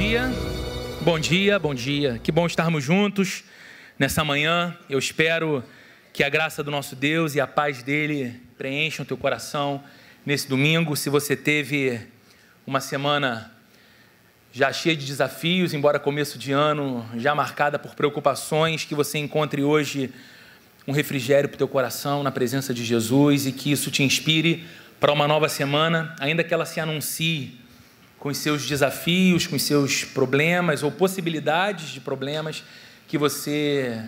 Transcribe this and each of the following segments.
dia, bom dia, bom dia. Que bom estarmos juntos nessa manhã. Eu espero que a graça do nosso Deus e a paz dele preencham o teu coração nesse domingo. Se você teve uma semana já cheia de desafios, embora começo de ano já marcada por preocupações, que você encontre hoje um refrigério para o teu coração na presença de Jesus e que isso te inspire para uma nova semana, ainda que ela se anuncie com os seus desafios, com os seus problemas ou possibilidades de problemas, que você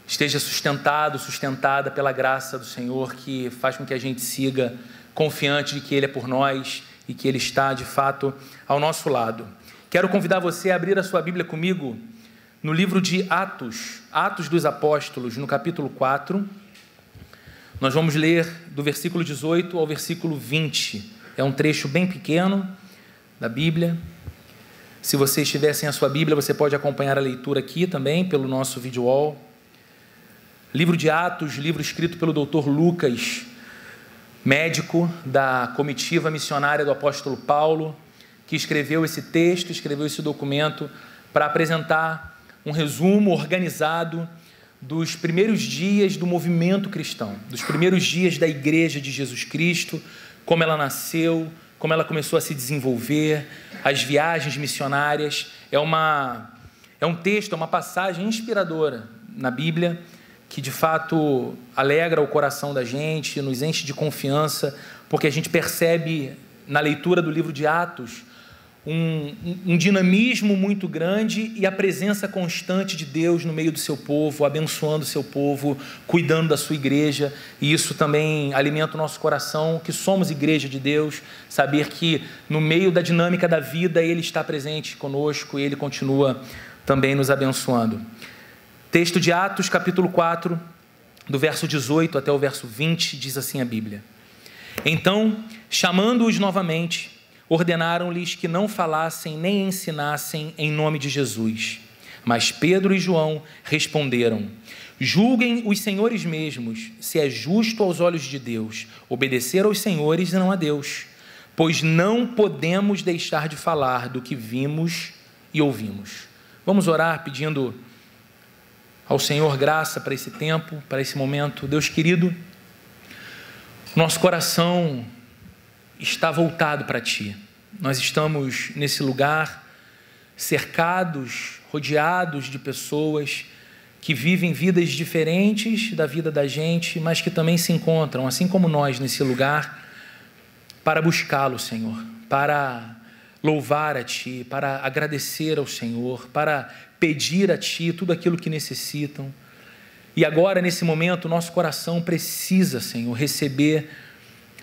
esteja sustentada pela graça do Senhor, que faz com que a gente siga confiante de que Ele é por nós e que Ele está, de fato, ao nosso lado. Quero convidar você a abrir a sua Bíblia comigo no livro de Atos, Atos dos Apóstolos, no capítulo 4. Nós vamos ler do versículo 18 ao versículo 20. É um trecho bem pequeno da Bíblia. Se você estiver sem a sua Bíblia, você pode acompanhar a leitura aqui também pelo nosso video wall. Livro de Atos, livro escrito pelo Dr. Lucas, médico da comitiva missionária do apóstolo Paulo, que escreveu esse texto, escreveu esse documento para apresentar um resumo organizado dos primeiros dias do movimento cristão, dos primeiros dias da Igreja de Jesus Cristo, como ela nasceu, como ela começou a se desenvolver, as viagens missionárias. É um texto, é uma passagem inspiradora na Bíblia, que de fato alegra o coração da gente, nos enche de confiança, porque a gente percebe na leitura do livro de Atos um dinamismo muito grande e a presença constante de Deus no meio do seu povo, abençoando o seu povo, cuidando da sua igreja, e isso também alimenta o nosso coração, que somos igreja de Deus, saber que no meio da dinâmica da vida Ele está presente conosco e Ele continua também nos abençoando. Texto de Atos, capítulo 4, do verso 18 até o verso 20, diz assim a Bíblia: Então, chamando-os novamente, ordenaram-lhes que não falassem nem ensinassem em nome de Jesus. Mas Pedro e João responderam: Julguem os senhores mesmos, se é justo aos olhos de Deus obedecer aos senhores e não a Deus, pois não podemos deixar de falar do que vimos e ouvimos. Vamos orar pedindo ao Senhor graça para esse tempo, para esse momento. Deus querido, nosso coração está voltado para Ti. Nós estamos nesse lugar cercados, rodeados de pessoas que vivem vidas diferentes da vida da gente, mas que também se encontram, assim como nós, nesse lugar, para buscá-lo, Senhor, para louvar a Ti, para agradecer ao Senhor, para pedir a Ti tudo aquilo que necessitam. E agora, nesse momento, nosso coração precisa, Senhor, receber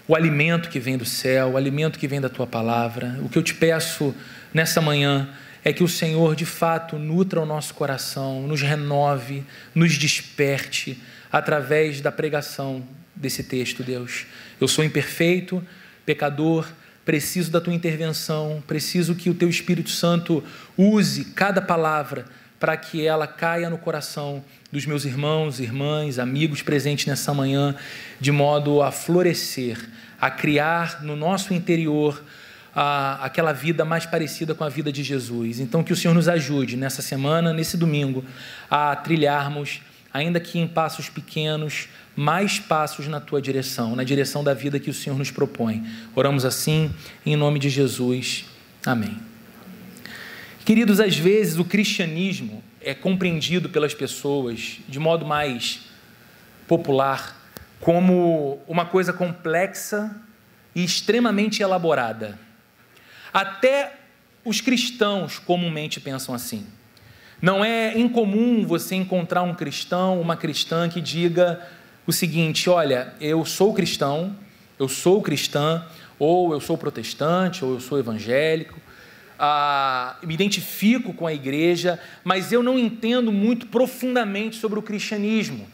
o alimento que vem do céu, o alimento que vem da Tua palavra. O que eu te peço nessa manhã é que o Senhor, de fato, nutra o nosso coração, nos renove, nos desperte, através da pregação desse texto, Deus. Eu sou imperfeito, pecador, preciso da Tua intervenção, preciso que o Teu Espírito Santo use cada palavra para que ela caia no coração dos meus irmãos, irmãs, amigos presentes nessa manhã, de modo a florescer, a criar no nosso interior aquela vida mais parecida com a vida de Jesus. Então, que o Senhor nos ajude nessa semana, nesse domingo, a trilharmos, ainda que em passos pequenos, mais passos na Tua direção, na direção da vida que o Senhor nos propõe. Oramos assim, em nome de Jesus. Amém. Queridos, às vezes o cristianismo é compreendido pelas pessoas de modo mais popular como uma coisa complexa e extremamente elaborada. Até os cristãos comumente pensam assim. Não é incomum você encontrar um cristão, uma cristã que diga o seguinte: olha, eu sou cristão, eu sou cristã, ou eu sou protestante, ou eu sou evangélico, me identifico com a igreja, mas eu não entendo muito profundamente sobre o cristianismo.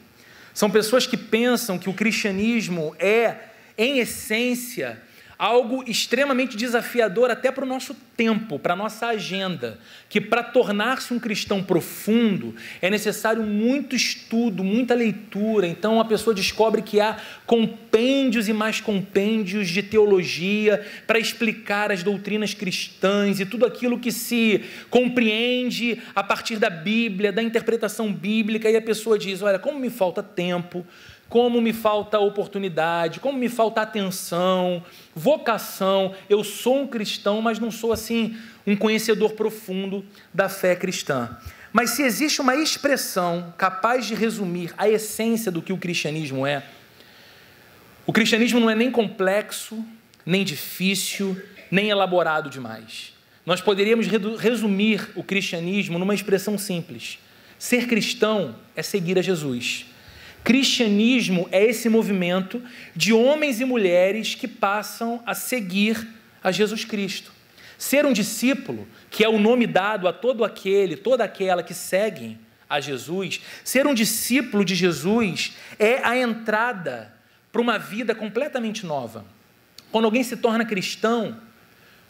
São pessoas que pensam que o cristianismo é, em essência, algo extremamente desafiador até para o nosso tempo, para a nossa agenda, que para tornar-se um cristão profundo é necessário muito estudo, muita leitura. Então a pessoa descobre que há compêndios e mais compêndios de teologia para explicar as doutrinas cristãs e tudo aquilo que se compreende a partir da Bíblia, da interpretação bíblica, e a pessoa diz: olha, como me falta tempo, como me falta oportunidade, como me falta atenção, vocação. Eu sou um cristão, mas não sou assim um conhecedor profundo da fé cristã. Mas se existe uma expressão capaz de resumir a essência do que o cristianismo é, o cristianismo não é nem complexo, nem difícil, nem elaborado demais. Nós poderíamos resumir o cristianismo numa expressão simples: ser cristão é seguir a Jesus. Cristianismo é esse movimento de homens e mulheres que passam a seguir a Jesus Cristo. Ser um discípulo, que é o nome dado a toda aquela que seguem a Jesus, ser um discípulo de Jesus é a entrada para uma vida completamente nova. Quando alguém se torna cristão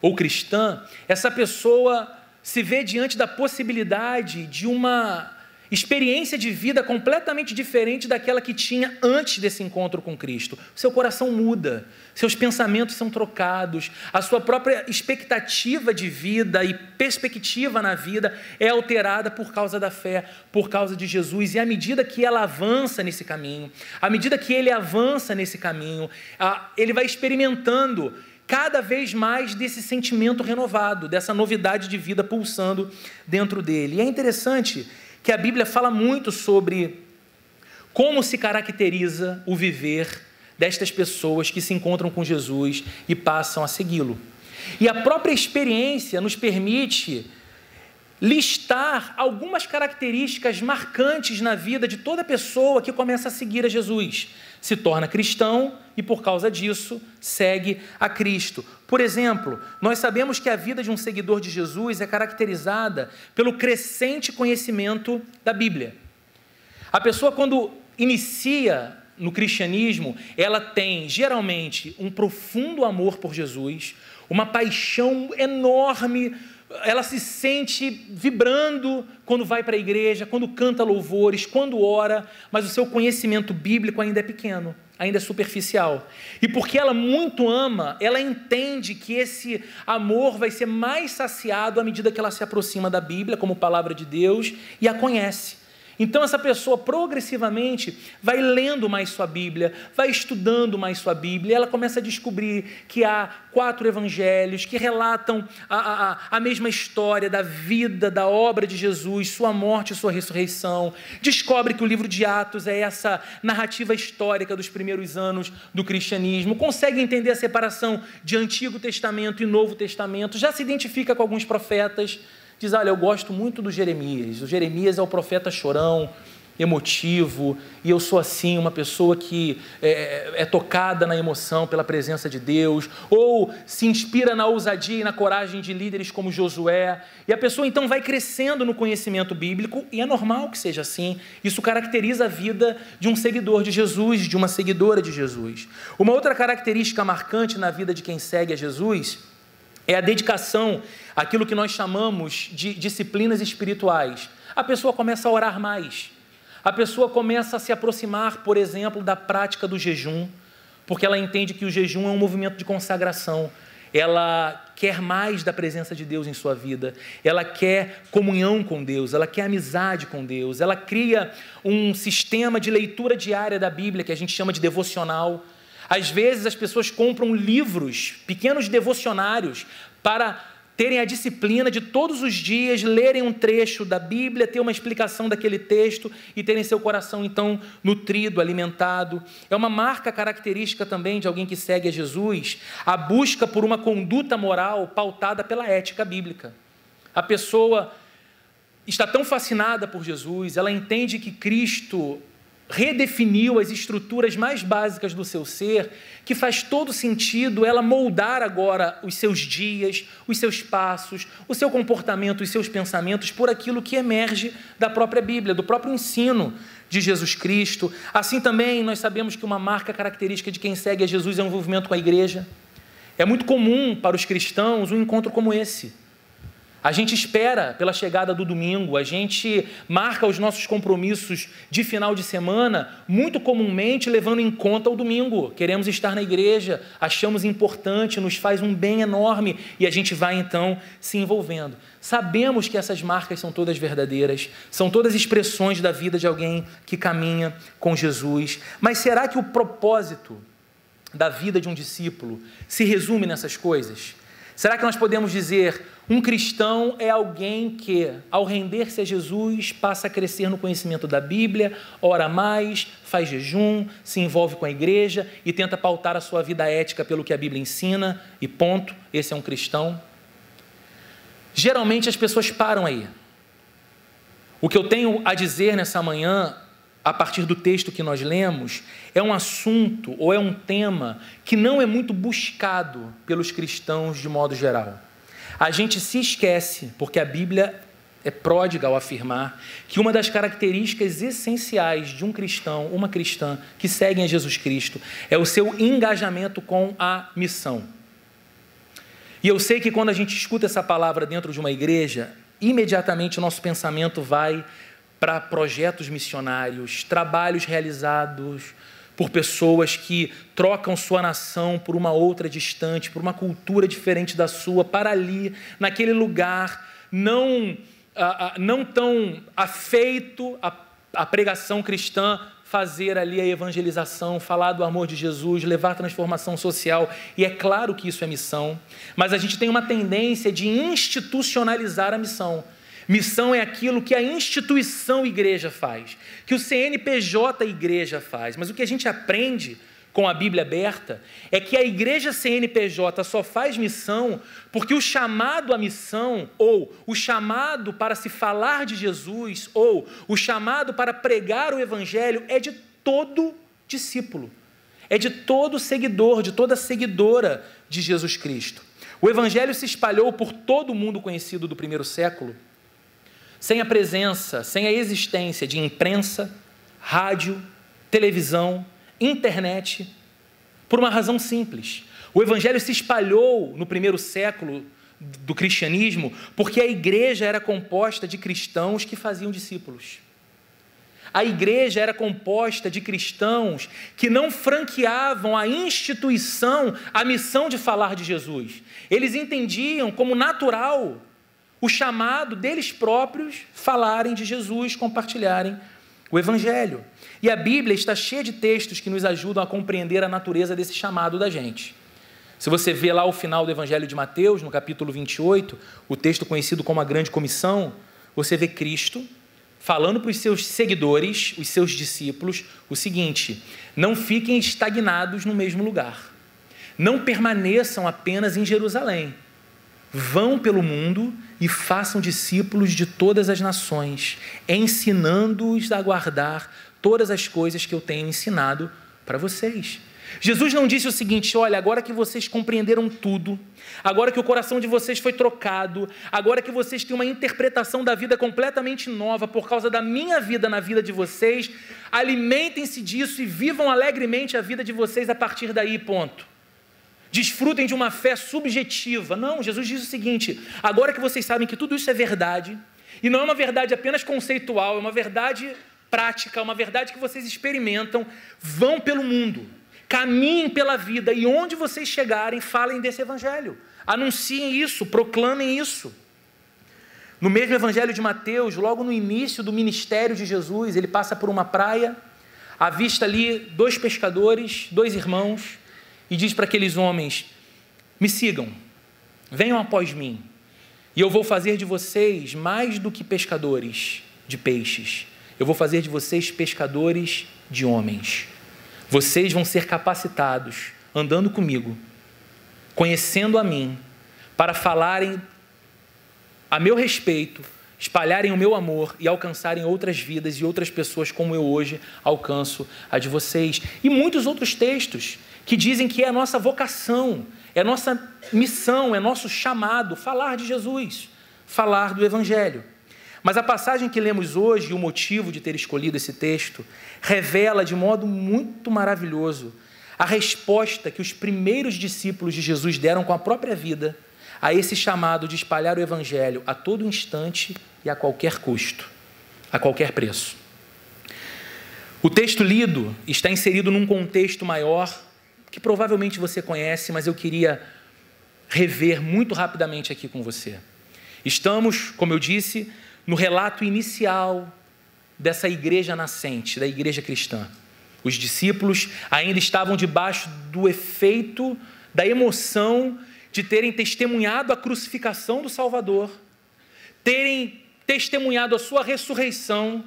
ou cristã, essa pessoa se vê diante da possibilidade de uma experiência de vida completamente diferente daquela que tinha antes desse encontro com Cristo. Seu coração muda, seus pensamentos são trocados, a sua própria expectativa de vida e perspectiva na vida é alterada por causa da fé, por causa de Jesus. E à medida que ela avança nesse caminho, à medida que ele avança nesse caminho, ele vai experimentando cada vez mais desse sentimento renovado, dessa novidade de vida pulsando dentro dele. E é interessante que a Bíblia fala muito sobre como se caracteriza o viver destas pessoas que se encontram com Jesus e passam a segui-lo. E a própria experiência nos permite listar algumas características marcantes na vida de toda pessoa que começa a seguir a Jesus, se torna cristão e, por causa disso, segue a Cristo. Por exemplo, nós sabemos que a vida de um seguidor de Jesus é caracterizada pelo crescente conhecimento da Bíblia. A pessoa, quando inicia no cristianismo, ela tem, geralmente, um profundo amor por Jesus, uma paixão enorme. Ela se sente vibrando quando vai para a igreja, quando canta louvores, quando ora, mas o seu conhecimento bíblico ainda é pequeno, ainda é superficial. E porque ela muito ama, ela entende que esse amor vai ser mais saciado à medida que ela se aproxima da Bíblia, como palavra de Deus, e a conhece. Então essa pessoa progressivamente vai lendo mais sua Bíblia, vai estudando mais sua Bíblia, ela começa a descobrir que há 4 evangelhos que relatam a mesma história da vida, da obra de Jesus, sua morte e sua ressurreição. Descobre que o livro de Atos é essa narrativa histórica dos primeiros anos do cristianismo, consegue entender a separação de Antigo Testamento e Novo Testamento, já se identifica com alguns profetas. Diz: olha, eu gosto muito do Jeremias. O Jeremias é o profeta chorão, emotivo, e eu sou assim, uma pessoa que é tocada na emoção pela presença de Deus, ou se inspira na ousadia e na coragem de líderes como Josué, e a pessoa então vai crescendo no conhecimento bíblico, e é normal que seja assim. Isso caracteriza a vida de um seguidor de Jesus, de uma seguidora de Jesus. Uma outra característica marcante na vida de quem segue a Jesus é a dedicação àquilo que nós chamamos de disciplinas espirituais. A pessoa começa a orar mais, a pessoa começa a se aproximar, por exemplo, da prática do jejum, porque ela entende que o jejum é um movimento de consagração. Ela quer mais da presença de Deus em sua vida, ela quer comunhão com Deus, ela quer amizade com Deus, ela cria um sistema de leitura diária da Bíblia, que a gente chama de devocional. Às vezes as pessoas compram livros, pequenos devocionários, para terem a disciplina de todos os dias lerem um trecho da Bíblia, ter uma explicação daquele texto e terem seu coração então nutrido, alimentado. É uma marca característica também de alguém que segue a Jesus, a busca por uma conduta moral pautada pela ética bíblica. A pessoa está tão fascinada por Jesus, ela entende que Cristo redefiniu as estruturas mais básicas do seu ser, que faz todo sentido ela moldar agora os seus dias, os seus passos, o seu comportamento, os seus pensamentos por aquilo que emerge da própria Bíblia, do próprio ensino de Jesus Cristo. Assim também nós sabemos que uma marca característica de quem segue a Jesus é o envolvimento com a igreja, É muito comum para os cristãos um encontro como esse. A gente espera pela chegada do domingo, a gente marca os nossos compromissos de final de semana, muito comumente levando em conta o domingo. Queremos estar na igreja, achamos importante, nos faz um bem enorme e a gente vai então se envolvendo. Sabemos que essas marcas são todas verdadeiras, são todas expressões da vida de alguém que caminha com Jesus. Mas será que o propósito da vida de um discípulo se resume nessas coisas? Será que nós podemos dizer, um cristão é alguém que, ao render-se a Jesus, passa a crescer no conhecimento da Bíblia, ora mais, faz jejum, se envolve com a igreja e tenta pautar a sua vida ética pelo que a Bíblia ensina e ponto, esse é um cristão? Geralmente as pessoas param aí. O que eu tenho a dizer nessa manhã, a partir do texto que nós lemos, é um assunto ou é um tema que não é muito buscado pelos cristãos de modo geral. A gente se esquece, porque a Bíblia é pródiga ao afirmar que uma das características essenciais de um cristão, uma cristã que seguem a Jesus Cristo, é o seu engajamento com a missão. E eu sei que quando a gente escuta essa palavra dentro de uma igreja, imediatamente o nosso pensamento vai para projetos missionários, trabalhos realizados por pessoas que trocam sua nação por uma outra distante, por uma cultura diferente da sua, para ali, naquele lugar, não tão afeito à pregação cristã, fazer ali a evangelização, falar do amor de Jesus, levar transformação social, e é claro que isso é missão, mas a gente tem uma tendência de institucionalizar a missão. Missão é aquilo que a instituição igreja faz, que o CNPJ igreja faz, mas o que a gente aprende com a Bíblia aberta é que a igreja CNPJ só faz missão porque o chamado à missão, ou o chamado para se falar de Jesus, ou o chamado para pregar o evangelho é de todo discípulo, é de todo seguidor, de toda seguidora de Jesus Cristo. O evangelho se espalhou por todo o mundo conhecido do primeiro século, sem a presença, sem a existência de imprensa, rádio, televisão, internet, por uma razão simples. O evangelho se espalhou no primeiro século do cristianismo porque a igreja era composta de cristãos que faziam discípulos. A igreja era composta de cristãos que não franqueavam à instituição a missão de falar de Jesus. Eles entendiam como natural o chamado deles próprios falarem de Jesus, compartilharem o evangelho. E a Bíblia está cheia de textos que nos ajudam a compreender a natureza desse chamado da gente. Se você vê lá o final do evangelho de Mateus, no capítulo 28, o texto conhecido como a Grande Comissão, você vê Cristo falando para os seus seguidores, os seus discípulos, o seguinte: não fiquem estagnados no mesmo lugar. Não permaneçam apenas em Jerusalém. Vão pelo mundo e façam discípulos de todas as nações, ensinando-os a guardar todas as coisas que eu tenho ensinado para vocês. Jesus não disse o seguinte: olha, agora que vocês compreenderam tudo, agora que o coração de vocês foi trocado, agora que vocês têm uma interpretação da vida completamente nova por causa da minha vida na vida de vocês, alimentem-se disso e vivam alegremente a vida de vocês a partir daí, ponto. Desfrutem de uma fé subjetiva. Não, Jesus diz o seguinte: agora que vocês sabem que tudo isso é verdade, e não é uma verdade apenas conceitual, é uma verdade prática, é uma verdade que vocês experimentam, vão pelo mundo, caminhem pela vida, e onde vocês chegarem, falem desse evangelho, anunciem isso, proclamem isso. No mesmo evangelho de Mateus, logo no início do ministério de Jesus, ele passa por uma praia, avista ali 2 pescadores, 2 irmãos, e diz para aqueles homens: me sigam, venham após mim, e eu vou fazer de vocês mais do que pescadores de peixes, eu vou fazer de vocês pescadores de homens. Vocês vão ser capacitados, andando comigo, conhecendo a mim, para falarem a meu respeito, espalharem o meu amor e alcançarem outras vidas e outras pessoas como eu hoje alcanço a de vocês. E muitos outros textos que dizem que é a nossa vocação, é a nossa missão, é nosso chamado, falar de Jesus, falar do evangelho. Mas a passagem que lemos hoje, e o motivo de ter escolhido esse texto, revela de modo muito maravilhoso a resposta que os primeiros discípulos de Jesus deram com a própria vida a esse chamado de espalhar o evangelho a todo instante e a qualquer custo, a qualquer preço. O texto lido está inserido num contexto maior que provavelmente você conhece, mas eu queria rever muito rapidamente aqui com você. Estamos, como eu disse, no relato inicial dessa igreja nascente, da igreja cristã. Os discípulos ainda estavam debaixo do efeito, da emoção de terem testemunhado a crucificação do Salvador, terem testemunhado a sua ressurreição.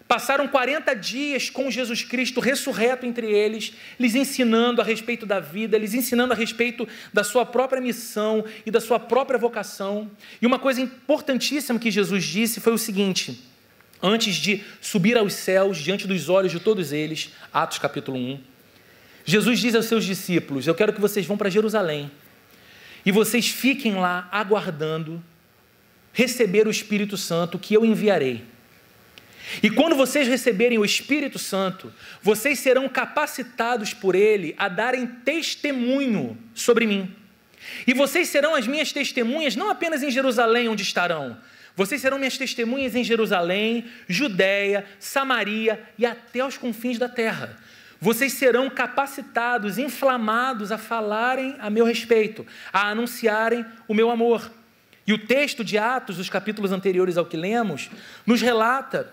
Passaram 40 dias com Jesus Cristo ressurreto entre eles, lhes ensinando a respeito da vida, lhes ensinando a respeito da sua própria missão e da sua própria vocação. E uma coisa importantíssima que Jesus disse foi o seguinte: antes de subir aos céus, diante dos olhos de todos eles, Atos capítulo 1, Jesus diz aos seus discípulos: eu quero que vocês vão para Jerusalém e vocês fiquem lá aguardando receber o Espírito Santo que eu enviarei. E quando vocês receberem o Espírito Santo, vocês serão capacitados por Ele a darem testemunho sobre mim. E vocês serão as minhas testemunhas não apenas em Jerusalém, onde estarão. Vocês serão minhas testemunhas em Jerusalém, Judeia, Samaria e até os confins da terra. Vocês serão capacitados, inflamados a falarem a meu respeito, a anunciarem o meu amor. E o texto de Atos, os capítulos anteriores ao que lemos, nos relata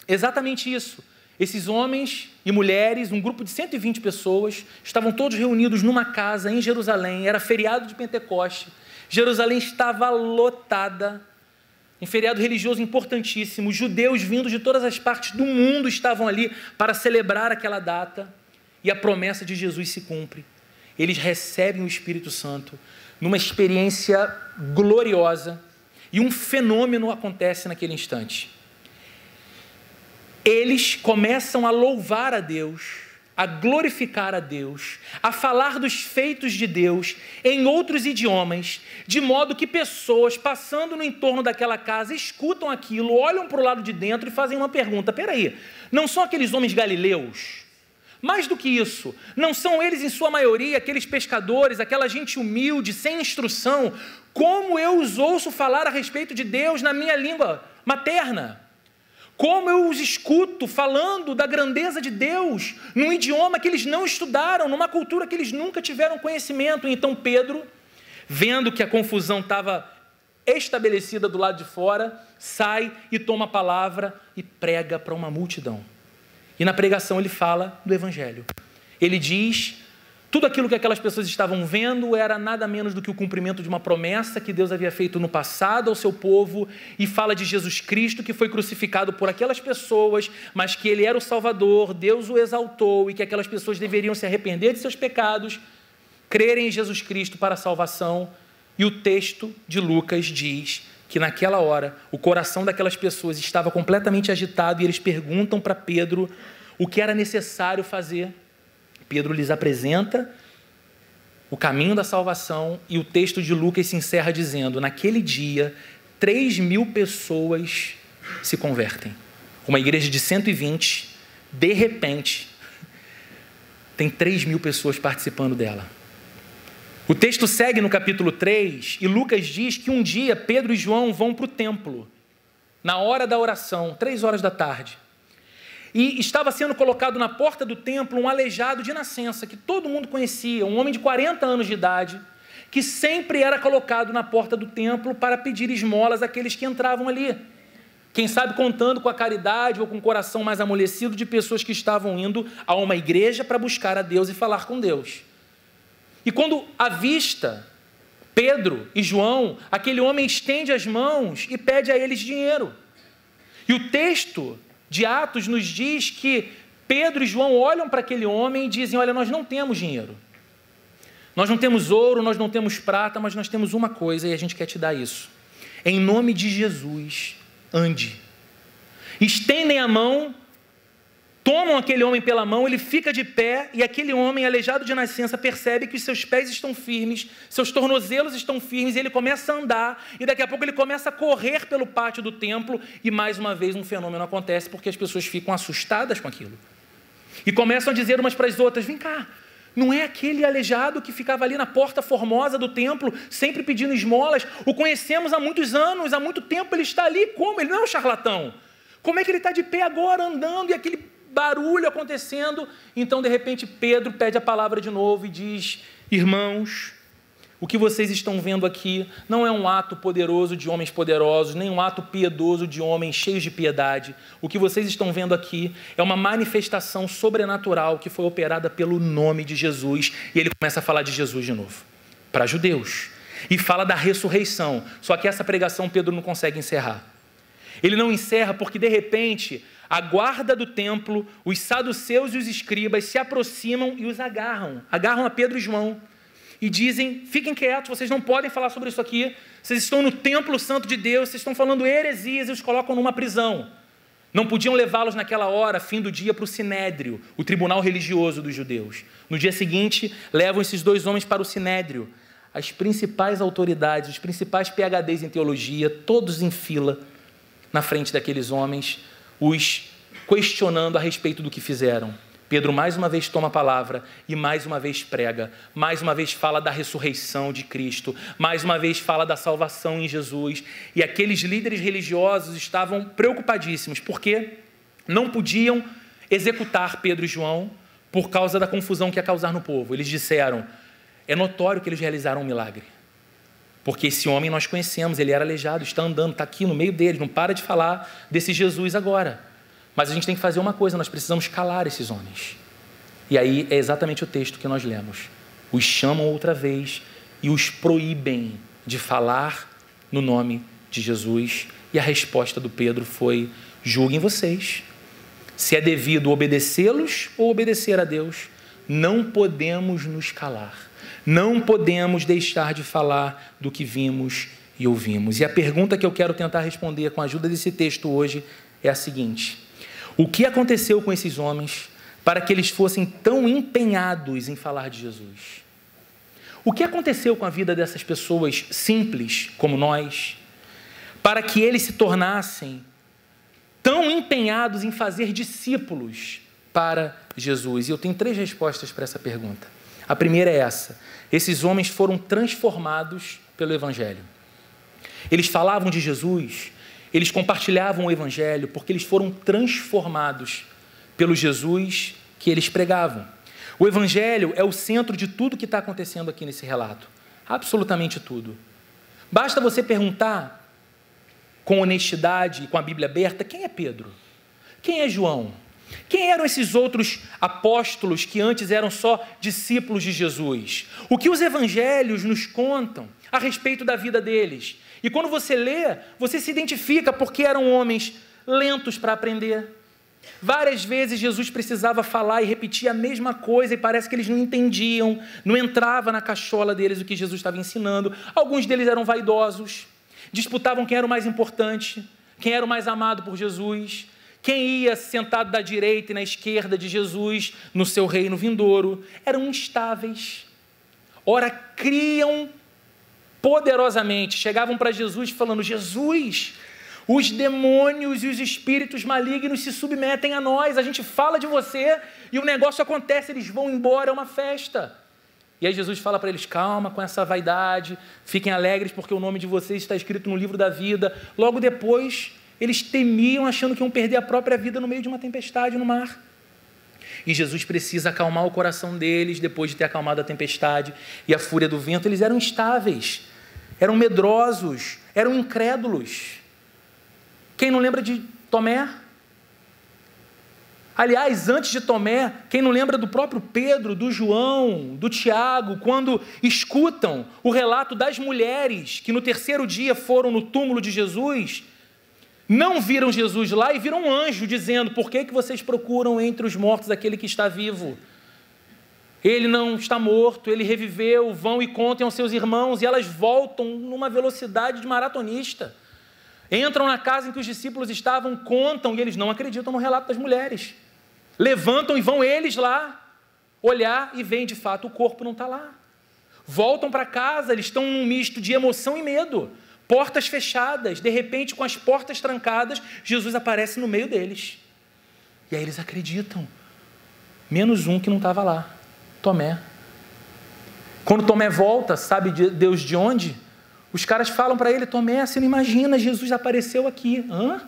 exatamente isso. Esses homens e mulheres, um grupo de 120 pessoas, estavam todos reunidos numa casa em Jerusalém. Era feriado de Pentecoste. Jerusalém estava lotada. Um feriado religioso importantíssimo. Os judeus vindos de todas as partes do mundo estavam ali para celebrar aquela data. E a promessa de Jesus se cumpre. Eles recebem o Espírito Santo numa experiência gloriosa. E um fenômeno acontece naquele instante. Eles começam a louvar a Deus, a glorificar a Deus, a falar dos feitos de Deus em outros idiomas, de modo que pessoas passando no entorno daquela casa escutam aquilo, olham para o lado de dentro e fazem uma pergunta: peraí, não são aqueles homens galileus? Mais do que isso, não são eles em sua maioria aqueles pescadores, aquela gente humilde, sem instrução? Como eu os ouço falar a respeito de Deus na minha língua materna? Como eu os escuto falando da grandeza de Deus num idioma que eles não estudaram, numa cultura que eles nunca tiveram conhecimento? E então Pedro, vendo que a confusão estava estabelecida do lado de fora, sai e toma a palavra e prega para uma multidão. E na pregação ele fala do Evangelho. Ele diz: tudo aquilo que aquelas pessoas estavam vendo era nada menos do que o cumprimento de uma promessa que Deus havia feito no passado ao seu povo, e fala de Jesus Cristo, que foi crucificado por aquelas pessoas, mas que Ele era o Salvador, Deus o exaltou, e que aquelas pessoas deveriam se arrepender de seus pecados, crerem em Jesus Cristo para a salvação. E o texto de Lucas diz que naquela hora o coração daquelas pessoas estava completamente agitado, e eles perguntam para Pedro o que era necessário fazer. Pedro lhes apresenta o caminho da salvação, e o texto de Lucas se encerra dizendo: naquele dia, 3.000 pessoas se convertem. Uma igreja de 120, de repente, tem 3.000 pessoas participando dela. O texto segue no capítulo 3, e Lucas diz que um dia Pedro e João vão para o templo, na hora da oração, 3 horas da tarde. E estava sendo colocado na porta do templo um aleijado de nascença, que todo mundo conhecia, um homem de 40 anos de idade, que sempre era colocado na porta do templo para pedir esmolas àqueles que entravam ali. Quem sabe contando com a caridade ou com o coração mais amolecido de pessoas que estavam indo a uma igreja para buscar a Deus e falar com Deus. E quando avista Pedro e João, aquele homem estende as mãos e pede a eles dinheiro. E o texto de Atos nos diz que Pedro e João olham para aquele homem e dizem: olha, nós não temos dinheiro, nós não temos ouro, nós não temos prata, mas nós temos uma coisa e a gente quer te dar isso. Em nome de Jesus, ande. Estendem a mão, tomam aquele homem pela mão, ele fica de pé, e aquele homem aleijado de nascença percebe que os seus pés estão firmes, seus tornozelos estão firmes, e ele começa a andar, e daqui a pouco ele começa a correr pelo pátio do templo, e mais uma vez um fenômeno acontece, porque as pessoas ficam assustadas com aquilo. E começam a dizer umas para as outras: vem cá, Não é aquele aleijado que ficava ali na porta formosa do templo, sempre pedindo esmolas. O conhecemos há muitos anos, há muito tempo ele está ali. Como? Ele não é um charlatão. Como é que ele está de pé agora, andando, e aquele barulho acontecendo? Então, de repente, Pedro pede a palavra de novo e diz: irmãos, o que vocês estão vendo aqui não é um ato poderoso de homens poderosos, nem um ato piedoso de homens cheios de piedade. O que vocês estão vendo aqui é uma manifestação sobrenatural que foi operada pelo nome de Jesus. E ele começa a falar de Jesus de novo, para judeus. E fala da ressurreição. Só que essa pregação Pedro não consegue encerrar. Ele não encerra porque, de repente, a guarda do templo, os saduceus e os escribas se aproximam e os agarram a Pedro e João. E dizem: fiquem quietos, vocês não podem falar sobre isso aqui, vocês estão no templo santo de Deus, vocês estão falando heresias, e os colocam numa prisão. Não podiam levá-los naquela hora, fim do dia, para o Sinédrio, o tribunal religioso dos judeus. No dia seguinte, levam esses 2 homens para o Sinédrio. As principais autoridades, os principais PhDs em teologia, todos em fila, na frente daqueles homens, os questionando a respeito do que fizeram. Pedro mais uma vez toma a palavra e mais uma vez prega, mais uma vez fala da ressurreição de Cristo, mais uma vez fala da salvação em Jesus. E aqueles líderes religiosos estavam preocupadíssimos, porque não podiam executar Pedro e João por causa da confusão que ia causar no povo. Eles disseram: é notório que eles realizaram um milagre, porque esse homem nós conhecemos, ele era aleijado, está andando, está aqui no meio deles, não para de falar desse Jesus agora. Mas a gente tem que fazer uma coisa, nós precisamos calar esses homens. E aí é exatamente o texto que nós lemos. Os chamam outra vez e os proíbem de falar no nome de Jesus. E a resposta do Pedro foi: julguem vocês, se é devido obedecê-los ou obedecer a Deus. Não podemos nos calar, não podemos deixar de falar do que vimos e ouvimos. E a pergunta que eu quero tentar responder com a ajuda desse texto hoje é a seguinte: o que aconteceu com esses homens para que eles fossem tão empenhados em falar de Jesus? O que aconteceu com a vida dessas pessoas simples como nós, para que eles se tornassem tão empenhados em fazer discípulos para Jesus? E eu tenho 3 respostas para essa pergunta. A primeira é essa: esses homens foram transformados pelo Evangelho. Eles falavam de Jesus, eles compartilhavam o Evangelho porque eles foram transformados pelo Jesus que eles pregavam. O Evangelho é o centro de tudo que está acontecendo aqui nesse relato. Absolutamente tudo. Basta você perguntar com honestidade e com a Bíblia aberta: quem é Pedro? Quem é João? Quem eram esses outros apóstolos que antes eram só discípulos de Jesus? O que os evangelhos nos contam a respeito da vida deles? E quando você lê, você se identifica porque eram homens lentos para aprender. Várias vezes Jesus precisava falar e repetir a mesma coisa e parece que eles não entendiam, não entrava na cachola deles o que Jesus estava ensinando. Alguns deles eram vaidosos, disputavam quem era o mais importante, quem era o mais amado por Jesus, quem ia sentado da direita e na esquerda de Jesus no seu reino vindouro. Eram instáveis. Ora, criam poderosamente, chegavam para Jesus falando: Jesus, os demônios e os espíritos malignos se submetem a nós, a gente fala de você e o negócio acontece, eles vão embora, é uma festa. E aí Jesus fala para eles: calma com essa vaidade, fiquem alegres porque o nome de vocês está escrito no livro da vida. Logo depois, eles temiam, achando que iam perder a própria vida no meio de uma tempestade no mar. E Jesus precisa acalmar o coração deles, depois de ter acalmado a tempestade e a fúria do vento. Eles eram instáveis, eram medrosos, eram incrédulos. Quem não lembra de Tomé? Aliás, antes de Tomé, quem não lembra do próprio Pedro, do João, do Tiago, quando escutam o relato das mulheres que no 3º dia foram no túmulo de Jesus, não viram Jesus lá e viram um anjo dizendo: por que vocês procuram entre os mortos aquele que está vivo? Ele não está morto, ele reviveu, vão e contem aos seus irmãos. E elas voltam numa velocidade de maratonista. Entram na casa em que os discípulos estavam, contam, e eles não acreditam no relato das mulheres. Levantam e vão eles lá olhar e veem de fato o corpo não está lá. Voltam para casa, eles estão num misto de emoção e medo. Portas fechadas, de repente com as portas trancadas, Jesus aparece no meio deles. E aí eles acreditam. Menos um que não estava lá, Tomé. Quando Tomé volta, sabe Deus de onde? Os caras falam para ele: Tomé, você não imagina, Jesus apareceu aqui. Hã?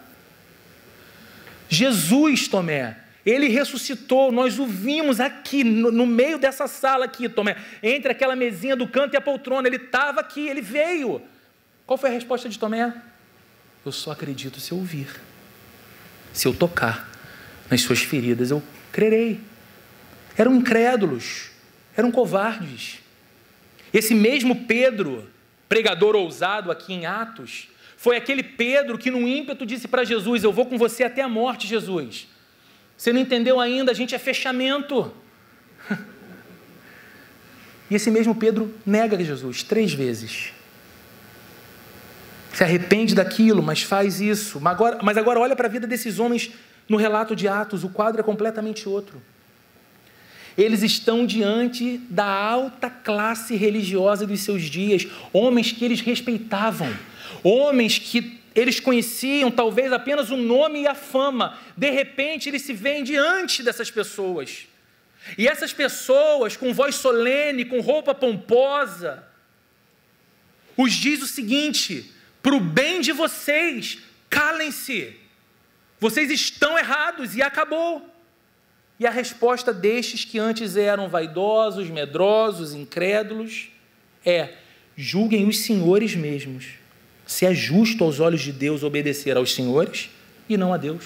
Jesus, Tomé, ele ressuscitou, nós o vimos aqui, no meio dessa sala aqui, Tomé, entre aquela mesinha do canto e a poltrona, ele estava aqui, ele veio. Qual foi a resposta de Tomé? Eu só acredito se eu ouvir, se eu tocar nas suas feridas, eu crerei. Eram incrédulos, eram covardes. Esse mesmo Pedro, pregador ousado aqui em Atos, foi aquele Pedro que num ímpeto disse para Jesus: eu vou com você até a morte, Jesus. Você não entendeu ainda, a gente é fechamento. E esse mesmo Pedro nega Jesus 3 vezes. Se arrepende daquilo, mas faz isso. Mas agora olha para a vida desses homens no relato de Atos, o quadro é completamente outro. Eles estão diante da alta classe religiosa dos seus dias, homens que eles respeitavam, homens que eles conheciam talvez apenas o nome e a fama. De repente eles se veem diante dessas pessoas, e essas pessoas com voz solene, com roupa pomposa, os diz o seguinte: para o bem de vocês, calem-se, vocês estão errados, e acabou. E a resposta destes que antes eram vaidosos, medrosos, incrédulos, é: julguem os senhores mesmos, se é justo aos olhos de Deus obedecer aos senhores e não a Deus.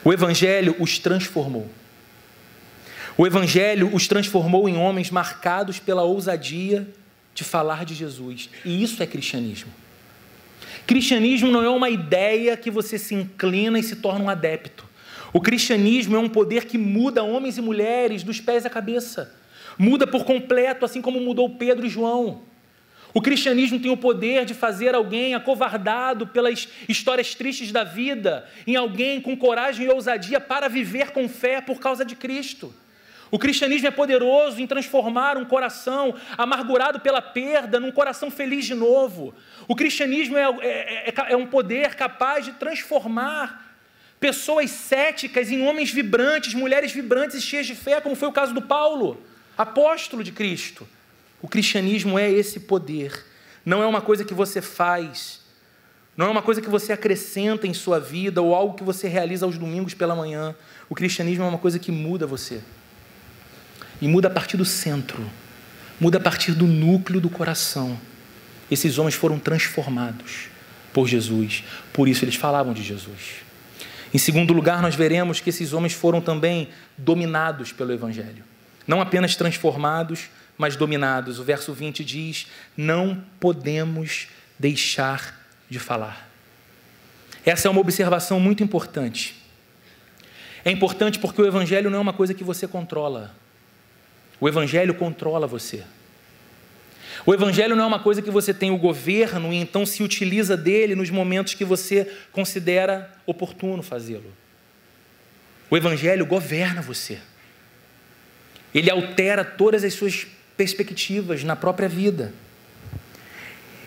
O Evangelho os transformou. O Evangelho os transformou em homens marcados pela ousadia de falar de Jesus. E isso é cristianismo. Cristianismo não é uma ideia que você se inclina e se torna um adepto. O cristianismo é um poder que muda homens e mulheres dos pés à cabeça. Muda por completo, assim como mudou Pedro e João. O cristianismo tem o poder de fazer alguém acovardado pelas histórias tristes da vida, em alguém com coragem e ousadia para viver com fé por causa de Cristo. O cristianismo é poderoso em transformar um coração amargurado pela perda num coração feliz de novo. O cristianismo é um poder capaz de transformar pessoas céticas em homens vibrantes, mulheres vibrantes e cheias de fé, como foi o caso do Paulo, apóstolo de Cristo. O cristianismo é esse poder. Não é uma coisa que você faz, não é uma coisa que você acrescenta em sua vida ou algo que você realiza aos domingos pela manhã. O cristianismo é uma coisa que muda você. E muda a partir do centro, muda a partir do núcleo do coração. Esses homens foram transformados por Jesus, por isso eles falavam de Jesus. Em segundo lugar, nós veremos que esses homens foram também dominados pelo Evangelho. Não apenas transformados, mas dominados. O verso 20 diz: não podemos deixar de falar. Essa é uma observação muito importante. É importante porque o Evangelho não é uma coisa que você controla. O Evangelho controla você. O Evangelho não é uma coisa que você tem o governo e então se utiliza dele nos momentos que você considera oportuno fazê-lo. O Evangelho governa você. Ele altera todas as suas perspectivas na própria vida.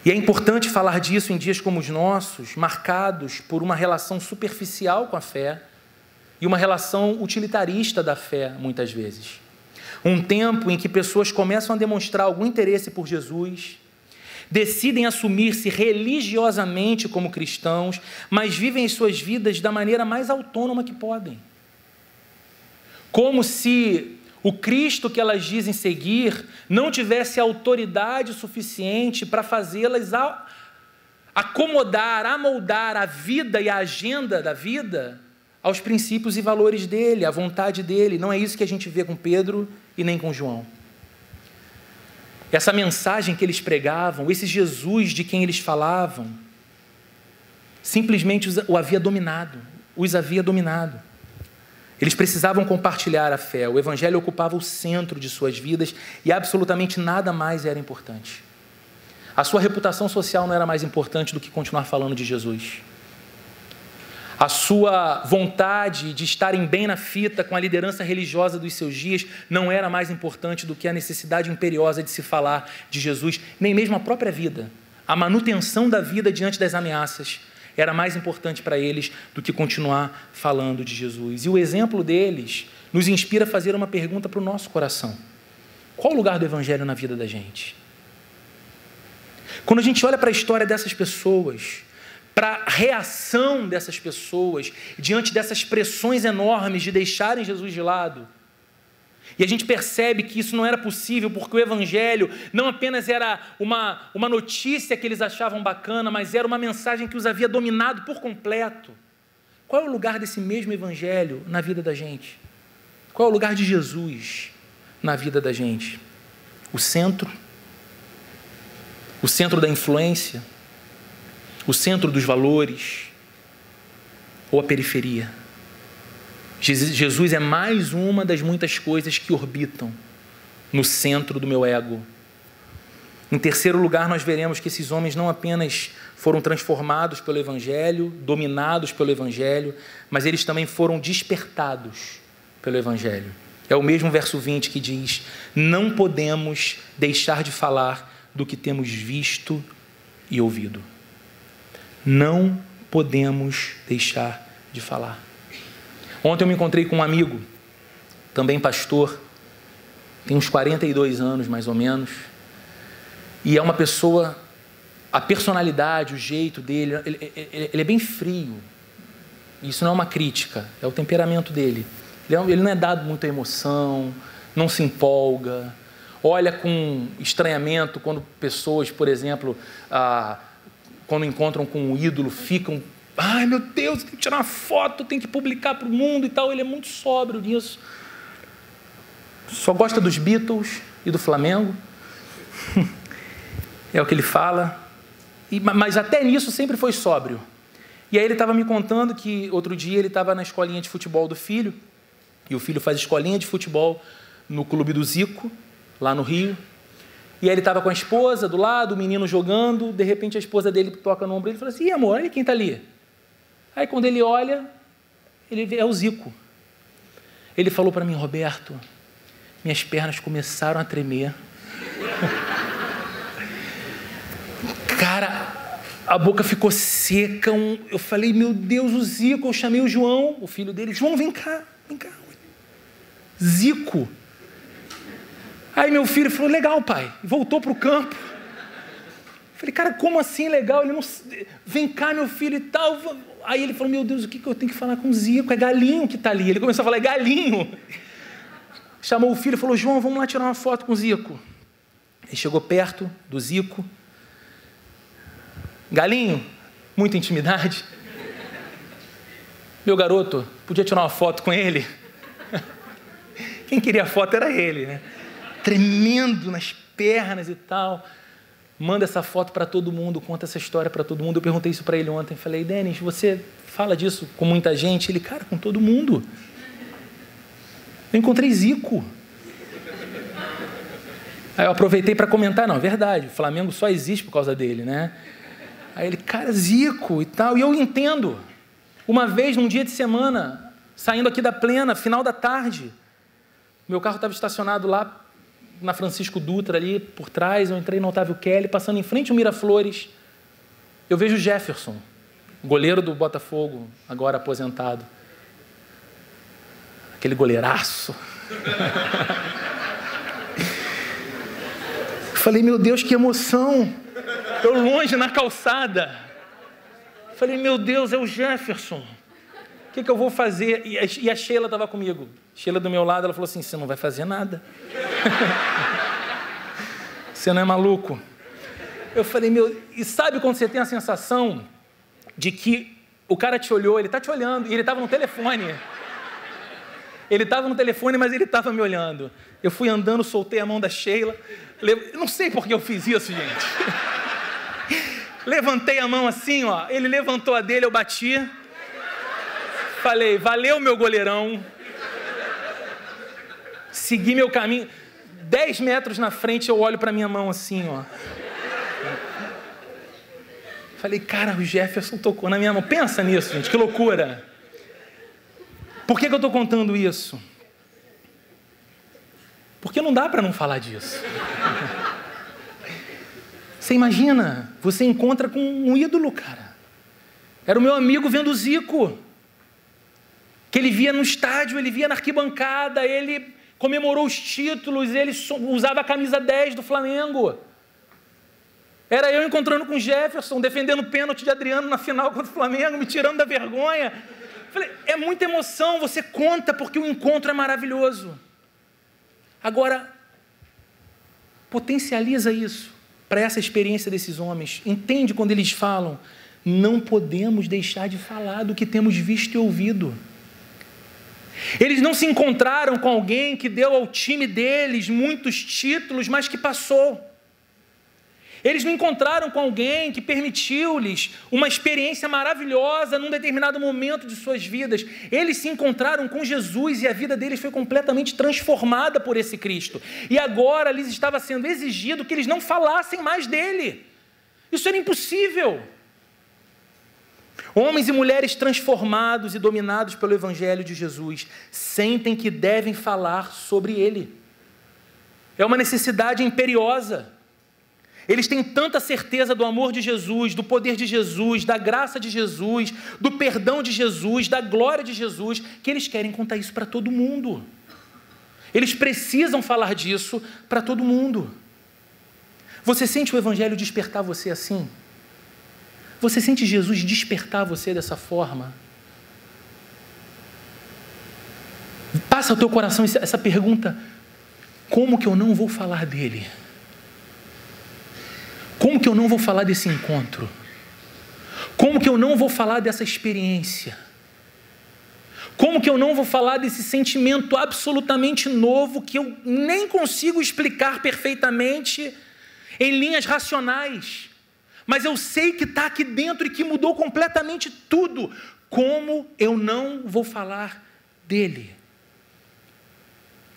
E é importante falar disso em dias como os nossos, marcados por uma relação superficial com a fé e uma relação utilitarista da fé, muitas vezes. Um tempo em que pessoas começam a demonstrar algum interesse por Jesus, decidem assumir-se religiosamente como cristãos, mas vivem as suas vidas da maneira mais autônoma que podem. Como se o Cristo que elas dizem seguir não tivesse autoridade suficiente para fazê-las acomodar, amoldar a vida e a agenda da vida aos princípios e valores dele, à vontade dele. Não é isso que a gente vê com Pedro e nem com João. Essa mensagem que eles pregavam, esse Jesus de quem eles falavam, simplesmente os havia dominado. Eles precisavam compartilhar a fé. O Evangelho ocupava o centro de suas vidas e absolutamente nada mais era importante. A sua reputação social não era mais importante do que continuar falando de Jesus. A sua vontade de estarem bem na fita com a liderança religiosa dos seus dias não era mais importante do que a necessidade imperiosa de se falar de Jesus, nem mesmo a própria vida. A manutenção da vida diante das ameaças era mais importante para eles do que continuar falando de Jesus. E o exemplo deles nos inspira a fazer uma pergunta para o nosso coração. Qual o lugar do Evangelho na vida da gente? Quando a gente olha para a história dessas pessoas, para a reação dessas pessoas diante dessas pressões enormes de deixarem Jesus de lado, e a gente percebe que isso não era possível porque o Evangelho não apenas era uma notícia que eles achavam bacana, mas era uma mensagem que os havia dominado por completo. Qual é o lugar desse mesmo Evangelho na vida da gente? Qual é o lugar de Jesus na vida da gente? O centro da influência, o centro dos valores ou a periferia? Jesus é mais uma das muitas coisas que orbitam no centro do meu ego. Em terceiro lugar, nós veremos que esses homens não apenas foram transformados pelo Evangelho, dominados pelo Evangelho, mas eles também foram despertados pelo Evangelho. É o mesmo verso 20 que diz: não podemos deixar de falar do que temos visto e ouvido. Não podemos deixar de falar. Ontem eu me encontrei com um amigo, também pastor, tem uns 42 anos mais ou menos, e é uma pessoa, a personalidade, o jeito dele, ele é bem frio. Isso não é uma crítica, é o temperamento dele. Ele não é dado muita emoção, não se empolga, olha com estranhamento quando pessoas, por exemplo, quando encontram com um ídolo, ficam: ai meu Deus, tem que tirar uma foto, tem que publicar para o mundo e tal. Ele é muito sóbrio nisso. Só gosta dos Beatles e do Flamengo. É o que ele fala. Mas até nisso sempre foi sóbrio. E aí ele estava me contando que outro dia ele estava na escolinha de futebol do filho, e o filho faz escolinha de futebol no clube do Zico, lá no Rio. E aí ele estava com a esposa do lado, o menino jogando, de repente a esposa dele toca no ombro dele e fala assim: ih, amor, olha quem está ali. Aí quando ele olha, ele vê, é o Zico. Ele falou para mim: Roberto, minhas pernas começaram a tremer. Cara, a boca ficou seca. Eu falei: meu Deus, o Zico. Eu chamei o João, o filho dele: João, vem cá, vem cá. Zico. Aí meu filho falou: legal, pai. E voltou para o campo. Eu falei: cara, como assim legal? Ele não... Vem cá, meu filho e tal. Aí ele falou: meu Deus, o que eu tenho que falar com o Zico? É Galinho que está ali. Ele começou a falar: é Galinho. Chamou o filho e falou: João, vamos lá tirar uma foto com o Zico. Ele chegou perto do Zico. Galinho, muita intimidade. Meu garoto, podia tirar uma foto com ele? Quem queria a foto era ele, né? Tremendo nas pernas e tal. Manda essa foto para todo mundo, conta essa história para todo mundo. Eu perguntei isso para ele ontem. Falei: Denis, você fala disso com muita gente? Ele: cara, com todo mundo. Eu encontrei Zico. Aí eu aproveitei para comentar: não, é verdade, o Flamengo só existe por causa dele, né? Aí ele: cara, Zico e tal. E eu entendo. Uma vez, num dia de semana, saindo aqui da Plena, final da tarde, meu carro estava estacionado lá na Francisco Dutra, ali por trás. Eu entrei no Otávio Kelly, passando em frente ao Miraflores. Eu vejo o Jefferson, goleiro do Botafogo, agora aposentado. Aquele goleiraço. Falei: meu Deus, que emoção. Eu longe na calçada. Falei: meu Deus, é o Jefferson. O que eu vou fazer? E a Sheila estava comigo. Sheila do meu lado, ela falou assim: você não vai fazer nada. Você não é maluco. Eu falei: meu... E sabe quando você tem a sensação de que o cara te olhou, ele está te olhando, e ele estava no telefone. Ele estava no telefone, mas ele estava me olhando. Eu fui andando, soltei a mão da Sheila. Não sei por que eu fiz isso, gente. Levantei a mão assim, ó. Ele levantou a dele, eu bati. Falei: valeu, meu goleirão. Segui meu caminho. 10 metros na frente, eu olho para minha mão assim, ó. Falei: cara, o Jefferson tocou na minha mão. Pensa nisso, gente, que loucura. Por que eu estou contando isso? Porque não dá para não falar disso. Você imagina, você encontra com um ídolo, cara. Era o meu amigo vendo o Zico, que ele via no estádio, ele via na arquibancada, ele comemorou os títulos, ele usava a camisa 10 do Flamengo. Era eu encontrando com o Jefferson, defendendo o pênalti de Adriano na final contra o Flamengo, me tirando da vergonha. Falei, é muita emoção, você conta porque o encontro é maravilhoso. Agora, potencializa isso para essa experiência desses homens. Entende quando eles falam, não podemos deixar de falar do que temos visto e ouvido. Eles não se encontraram com alguém que deu ao time deles muitos títulos, mas que passou. Eles não encontraram com alguém que permitiu-lhes uma experiência maravilhosa num determinado momento de suas vidas. Eles se encontraram com Jesus e a vida deles foi completamente transformada por esse Cristo. E agora lhes estava sendo exigido que eles não falassem mais dele. Isso era impossível. Homens e mulheres transformados e dominados pelo Evangelho de Jesus sentem que devem falar sobre ele. É uma necessidade imperiosa. Eles têm tanta certeza do amor de Jesus, do poder de Jesus, da graça de Jesus, do perdão de Jesus, da glória de Jesus, que eles querem contar isso para todo mundo. Eles precisam falar disso para todo mundo. Você sente o Evangelho despertar você assim? Você sente Jesus despertar você dessa forma? Passa ao teu coração essa pergunta: como que eu não vou falar dele? Como que eu não vou falar desse encontro? Como que eu não vou falar dessa experiência? Como que eu não vou falar desse sentimento absolutamente novo que eu nem consigo explicar perfeitamente em linhas racionais, mas eu sei que está aqui dentro e que mudou completamente tudo? Como eu não vou falar dele?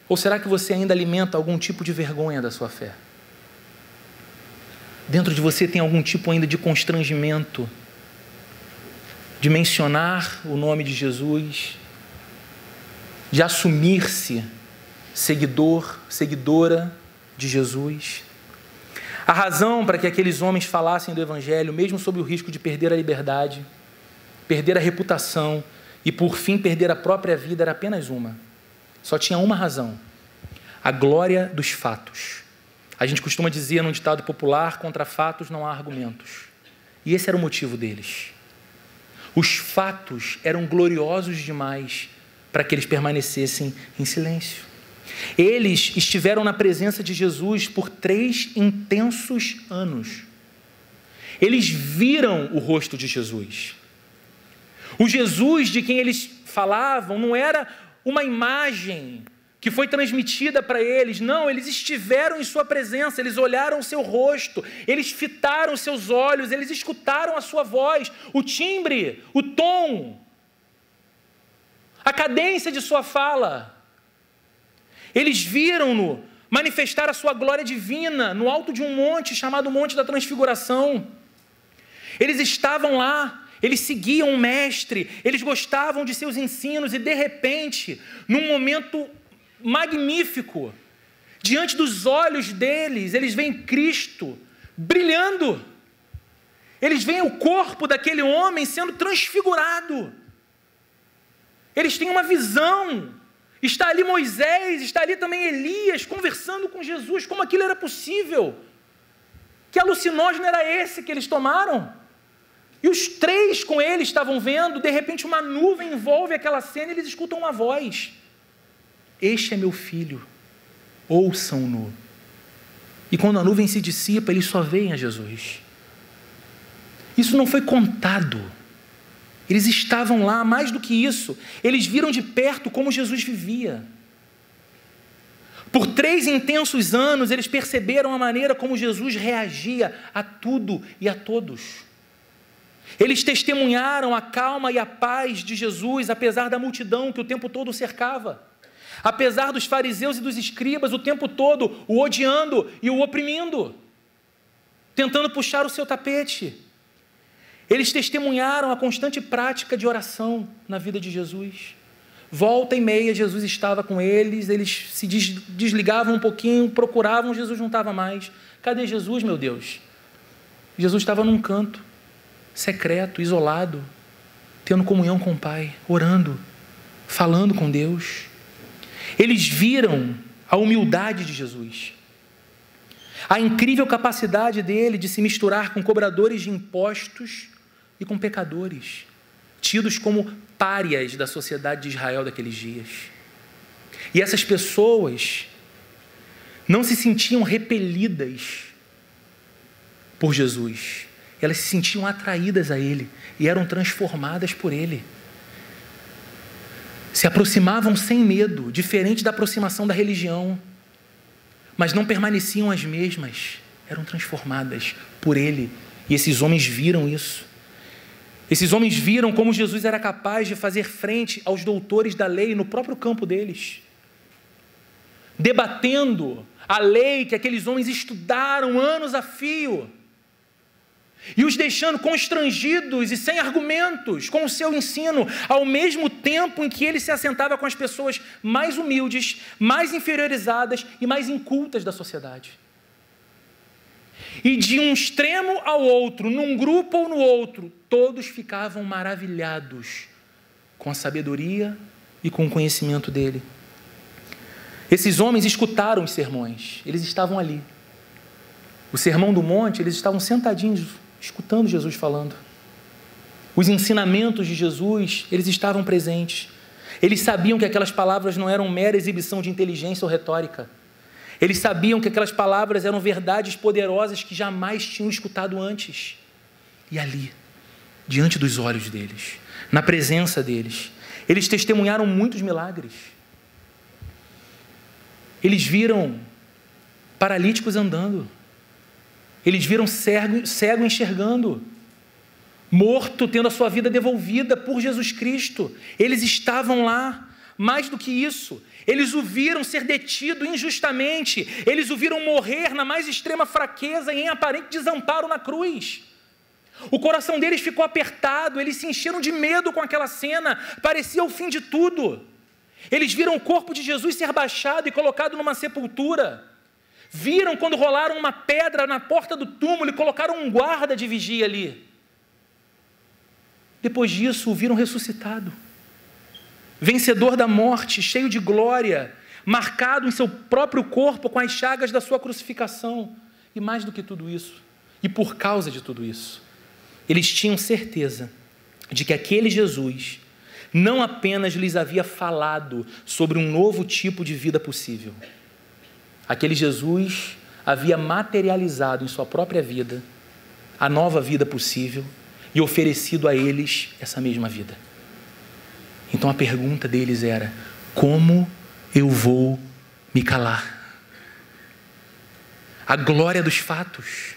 Ou será que você ainda alimenta algum tipo de vergonha da sua fé? Dentro de você tem algum tipo ainda de constrangimento de mencionar o nome de Jesus, de assumir-se seguidor, seguidora de Jesus? A razão para que aqueles homens falassem do Evangelho, mesmo sob o risco de perder a liberdade, perder a reputação e, por fim, perder a própria vida, era apenas uma. Só tinha uma razão: a glória dos fatos. A gente costuma dizer num ditado popular, contra fatos não há argumentos. E esse era o motivo deles. Os fatos eram gloriosos demais para que eles permanecessem em silêncio. Eles estiveram na presença de Jesus por 3 intensos anos. Eles viram o rosto de Jesus. O Jesus de quem eles falavam não era uma imagem que foi transmitida para eles. Não, eles estiveram em sua presença, eles olharam o seu rosto, eles fitaram seus olhos, eles escutaram a sua voz, o timbre, o tom, a cadência de sua fala. Eles viram-no manifestar a sua glória divina no alto de um monte chamado Monte da Transfiguração. Eles estavam lá, eles seguiam o mestre, eles gostavam de seus ensinos e, de repente, num momento magnífico, diante dos olhos deles, eles veem Cristo brilhando. Eles veem o corpo daquele homem sendo transfigurado. Eles têm uma visão. Está ali Moisés, está ali também Elias, conversando com Jesus. Como aquilo era possível? Que alucinógeno era esse que eles tomaram? E os 3 com ele estavam vendo. De repente uma nuvem envolve aquela cena e eles escutam uma voz: este é meu filho, ouçam-no. E quando a nuvem se dissipa, eles só veem a Jesus. Isso não foi contado. Eles estavam lá. Mais do que isso, eles viram de perto como Jesus vivia. Por 3 intensos anos, eles perceberam a maneira como Jesus reagia a tudo e a todos. Eles testemunharam a calma e a paz de Jesus, apesar da multidão que o tempo todo o cercava. Apesar dos fariseus e dos escribas o tempo todo o odiando e o oprimindo, tentando puxar o seu tapete. Eles testemunharam a constante prática de oração na vida de Jesus. Volta e meia, Jesus estava com eles, eles se desligavam um pouquinho, procuravam, Jesus não estava mais. Cadê Jesus, meu Deus? Jesus estava num canto, secreto, isolado, tendo comunhão com o Pai, orando, falando com Deus. Eles viram a humildade de Jesus, a incrível capacidade dele de se misturar com cobradores de impostos e com pecadores, tidos como párias da sociedade de Israel daqueles dias. E essas pessoas não se sentiam repelidas por Jesus, elas se sentiam atraídas a ele e eram transformadas por ele. Se aproximavam sem medo, diferente da aproximação da religião, mas não permaneciam as mesmas, eram transformadas por ele. E esses homens viram isso. Esses homens viram como Jesus era capaz de fazer frente aos doutores da lei no próprio campo deles, debatendo a lei que aqueles homens estudaram anos a fio, e os deixando constrangidos e sem argumentos com o seu ensino, ao mesmo tempo em que ele se assentava com as pessoas mais humildes, mais inferiorizadas e mais incultas da sociedade. E de um extremo ao outro, num grupo ou no outro, todos ficavam maravilhados com a sabedoria e com o conhecimento dele. Esses homens escutaram os sermões, eles estavam ali. O Sermão do Monte, eles estavam sentadinhos, escutando Jesus falando. Os ensinamentos de Jesus, eles estavam presentes. Eles sabiam que aquelas palavras não eram mera exibição de inteligência ou retórica. Eles sabiam que aquelas palavras eram verdades poderosas que jamais tinham escutado antes. E ali, diante dos olhos deles, na presença deles, eles testemunharam muitos milagres. Eles viram paralíticos andando. Eles viram cego enxergando, morto tendo a sua vida devolvida por Jesus Cristo. Eles estavam lá. Mais do que isso, eles o viram ser detido injustamente, eles o viram morrer na mais extrema fraqueza e em aparente desamparo na cruz. O coração deles ficou apertado, eles se encheram de medo com aquela cena, parecia o fim de tudo. Eles viram o corpo de Jesus ser baixado e colocado numa sepultura. Viram quando rolaram uma pedra na porta do túmulo e colocaram um guarda de vigia ali. Depois disso, o viram ressuscitado, vencedor da morte, cheio de glória, marcado em seu próprio corpo com as chagas da sua crucificação. E mais do que tudo isso, e por causa de tudo isso, eles tinham certeza de que aquele Jesus não apenas lhes havia falado sobre um novo tipo de vida possível. Aquele Jesus havia materializado em sua própria vida a nova vida possível e oferecido a eles essa mesma vida. Então a pergunta deles era: como eu vou me calar? A glória dos fatos.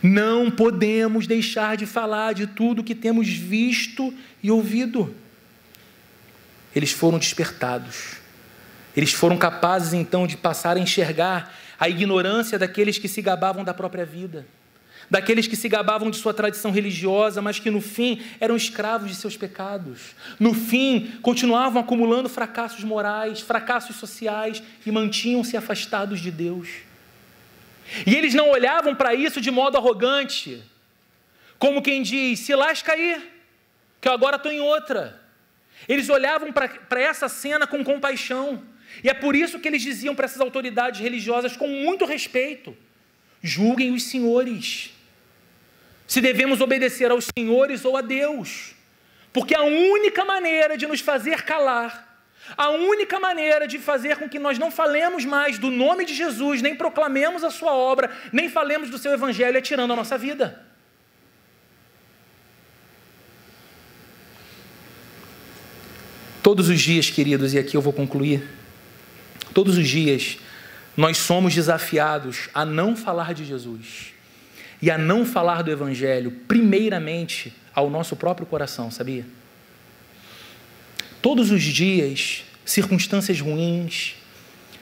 Não podemos deixar de falar de tudo que temos visto e ouvido. Eles foram despertados. Eles foram capazes então de passar a enxergar a ignorância daqueles que se gabavam da própria vida, daqueles que se gabavam de sua tradição religiosa, mas que no fim eram escravos de seus pecados. No fim, continuavam acumulando fracassos morais, fracassos sociais e mantinham-se afastados de Deus. E eles não olhavam para isso de modo arrogante, como quem diz: se lasca aí, que eu agora estou em outra. Eles olhavam para essa cena com compaixão. E é por isso que eles diziam para essas autoridades religiosas com muito respeito: julguem os senhores, se devemos obedecer aos senhores ou a Deus, porque a única maneira de nos fazer calar, a única maneira de fazer com que nós não falemos mais do nome de Jesus, nem proclamemos a sua obra, nem falemos do seu evangelho, é tirando a nossa vida. Todos os dias, queridos, e aqui eu vou concluir, todos os dias nós somos desafiados a não falar de Jesus e a não falar do evangelho, primeiramente ao nosso próprio coração, sabia? Todos os dias, circunstâncias ruins,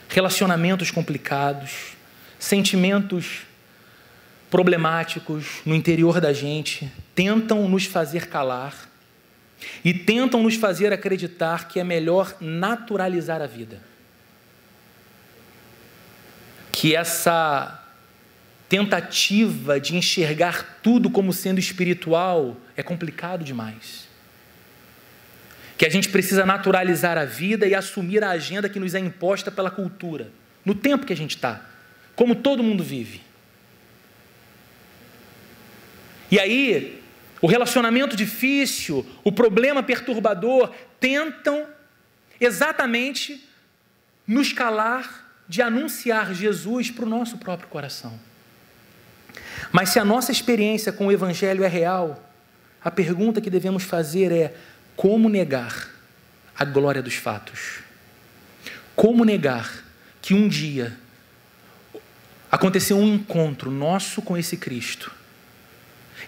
relacionamentos complicados, sentimentos problemáticos no interior da gente tentam nos fazer calar e tentam nos fazer acreditar que é melhor naturalizar a vida. Que essa tentativa de enxergar tudo como sendo espiritual é complicado demais. que a gente precisa naturalizar a vida e assumir a agenda que nos é imposta pela cultura, no tempo que a gente está, como todo mundo vive. E aí, o relacionamento difícil, o problema perturbador, tentam exatamente nos calar de anunciar Jesus para o nosso próprio coração. Mas se a nossa experiência com o Evangelho é real, a pergunta que devemos fazer é: como negar a glória dos fatos? Como negar que um dia aconteceu um encontro nosso com esse Cristo,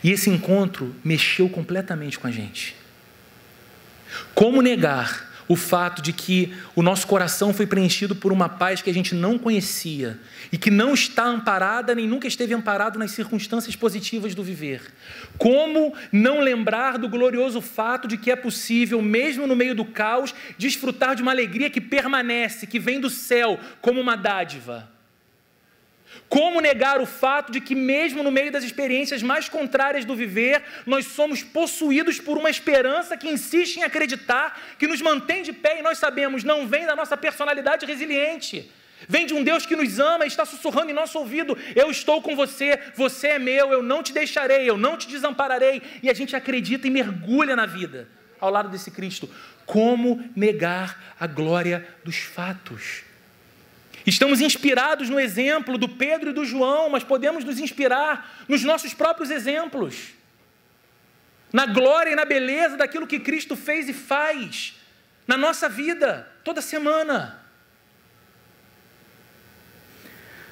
e esse encontro mexeu completamente com a gente? Como negar o fato de que o nosso coração foi preenchido por uma paz que a gente não conhecia e que não está amparada, nem nunca esteve amparado nas circunstâncias positivas do viver? Como não lembrar do glorioso fato de que é possível, mesmo no meio do caos, desfrutar de uma alegria que permanece, que vem do céu como uma dádiva? Como negar o fato de que mesmo no meio das experiências mais contrárias do viver, nós somos possuídos por uma esperança que insiste em acreditar, que nos mantém de pé, e nós sabemos, não vem da nossa personalidade resiliente, vem de um Deus que nos ama e está sussurrando em nosso ouvido: eu estou com você, você é meu, eu não te deixarei, eu não te desampararei, e a gente acredita e mergulha na vida ao lado desse Cristo. Como negar a glória dos fatos? Estamos inspirados no exemplo do Pedro e do João, mas podemos nos inspirar nos nossos próprios exemplos, na glória e na beleza daquilo que Cristo fez e faz na nossa vida, toda semana.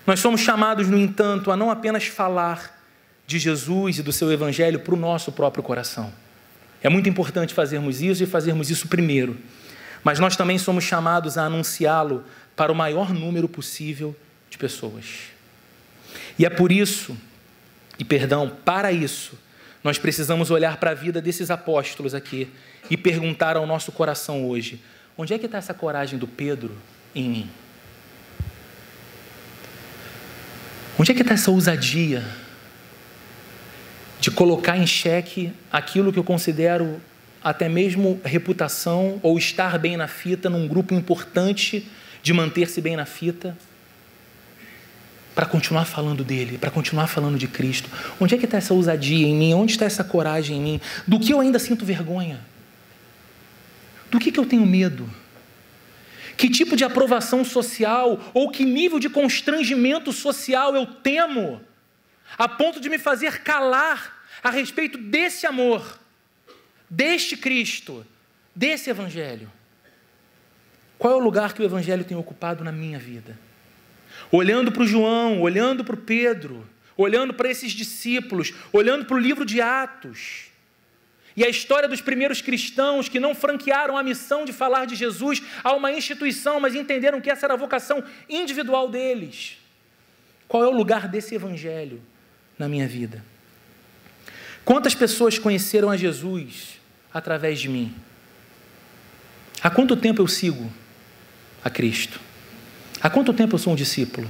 Nós somos chamados, no entanto, a não apenas falar de Jesus e do seu Evangelho para o nosso próprio coração. É muito importante fazermos isso e fazermos isso primeiro, mas nós também somos chamados a anunciá-lo para o maior número possível de pessoas. E é por isso, para isso, nós precisamos olhar para a vida desses apóstolos aqui e perguntar ao nosso coração hoje: onde é que está essa coragem do Pedro em mim? Onde é que está essa ousadia de colocar em xeque aquilo que eu considero até mesmo reputação ou estar bem na fita num grupo importante, de manter-se bem na fita, para continuar falando dele, para continuar falando de Cristo? Onde é que está essa ousadia em mim? Onde está essa coragem em mim? Do que eu ainda sinto vergonha? Do que eu tenho medo? Que tipo de aprovação social ou que nível de constrangimento social eu temo a ponto de me fazer calar a respeito desse amor, deste Cristo, desse Evangelho? Qual é o lugar que o Evangelho tem ocupado na minha vida? Olhando para o João, olhando para o Pedro, olhando para esses discípulos, olhando para o livro de Atos, e a história dos primeiros cristãos que não franquearam a missão de falar de Jesus a uma instituição, mas entenderam que essa era a vocação individual deles. Qual é o lugar desse Evangelho na minha vida? Quantas pessoas conheceram a Jesus através de mim? Há quanto tempo eu sigo a Cristo? Há quanto tempo eu sou um discípulo?